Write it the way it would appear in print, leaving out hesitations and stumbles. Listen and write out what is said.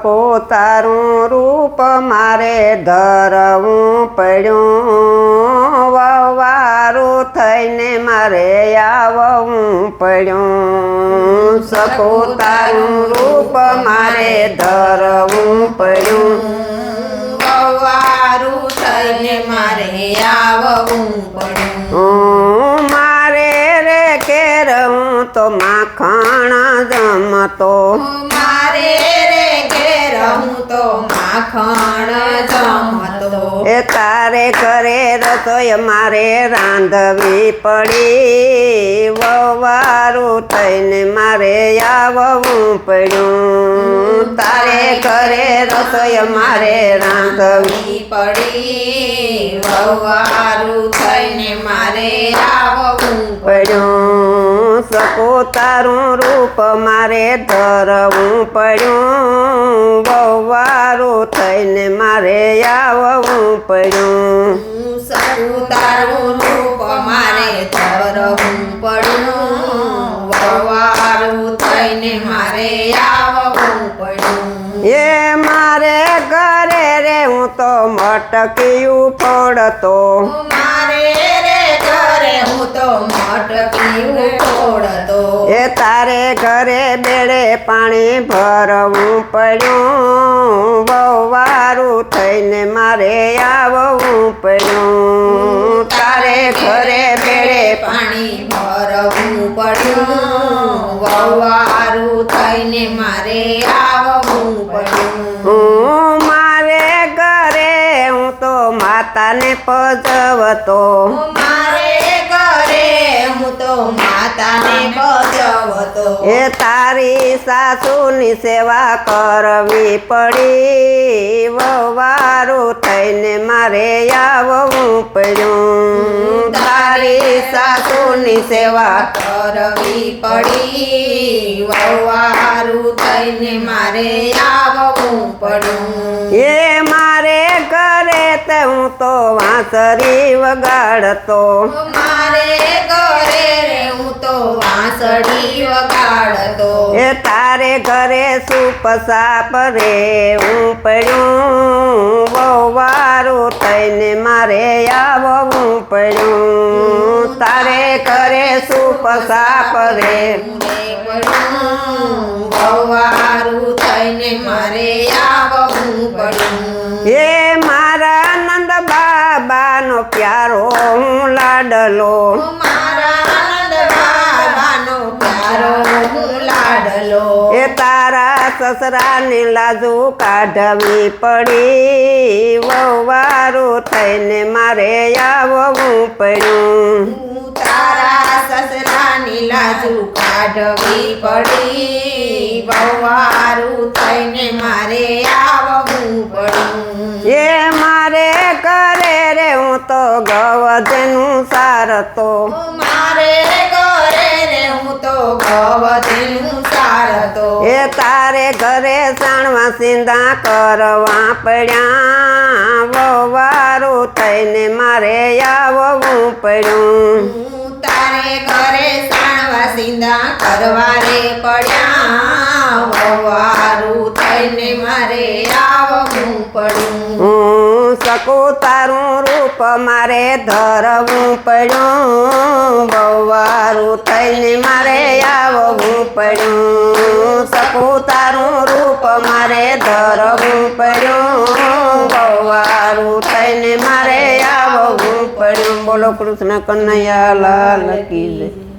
સકો તારું રૂપ મારે ધરવું પડ્યું વવારું થઈને મારે આવવું પડ્યું સકો તારું રૂપ મારે ધરવું પડ્યું વવારું થઈને મારે આવવું પડ્યું મારે રે કેર હું તો માખણ જમતો મારે રે ઘેર હું તો માખણ જમતો એ તારે ઘરે રસોઈ મારે રાંધવી પડી વવારું થઈને મારે આવવું પડ્યું તારે ઘરે રસોઈ મારે રાંધવી પડી વવારું થઈને મારે આવવું પડ્યું સકો તારું રૂપ મારે ધરવું પડ્યું વવારું થઈને મારે આવવું પડ્યું સકું તારું રૂપ મારે ધરવું પડ્યું વવારું થઈને મારે આવવું પડ્યું એ મારે ઘરે રે હું તો મટકિયું પડતો મારે રે ઘરે હું તો મટકી ઉખોડતો એ તારે ઘરે બેડે પાણી ભરવું પડ્યું વવારું થઈને મારે આવવું પડ્યું તારે ઘરે બેડે પાણી ભરવું પડ્યું વવારું થઈને મારે આવવું પડ્યું મારે ઘરે હું તો માતાને પજવતો મારે ઘરે હું તો માતાને ભજવતો એ તારી સાસુની સેવા કરવી પડી વવારું થઈને મારે આવવું પડ્યું તારી સાસુની સેવા કરવી પડી વવારું થઈને મારે આવવું પડ્યું એ મારે ઘરે તે હું તો વાંસળી વગાડતો મારે ઘરે હું તો વાંસળી વગાડતો એ તારે ઘરે સુપ સાપ રે હું પડ્યું વવારું થઈને મારે આવવું પડ્યું તારે ઘરે સુપ સાપ રે વવારું થઈને મારે આવવું પડ્યું એ મારા નંદ બાબાનો પ્યારો હું લાડલો મારા આનંદ બાબાનો પ્યારો હું લાડલો એ તારા સસરાની લાજુ કાઢવી પડી વવારું થઈને મારે આવવું પડ્યું તારા સસરાની લાજુ કાઢવી પડી વવારું થઈને મારે આવવું પડ્યું એ મારે ઘરે રે હું તો ગવજનું સારતો મારે ઘરે રે હું તો ગવધનું સારતો એ તારે ઘરે સાણવા સિંધા કરવા પડ્યા વવારું થઈને મારે આવવું પડ્યું તારે ઘરે સાણવા સિંધા કરવા રે પડ્યા વવારું થઈને મારે આવવું પડ્યું સકું તારું રૂપ મારે ધરવું પડ્યું વવારું થઈને મારે આવવું પડ્યું સકું તારું રૂપ મારે ધરવું પડ્યું વવારું થઈને મારે આવવું પડ્યું બોલો કૃષ્ણ કનૈયા લાલ કી જય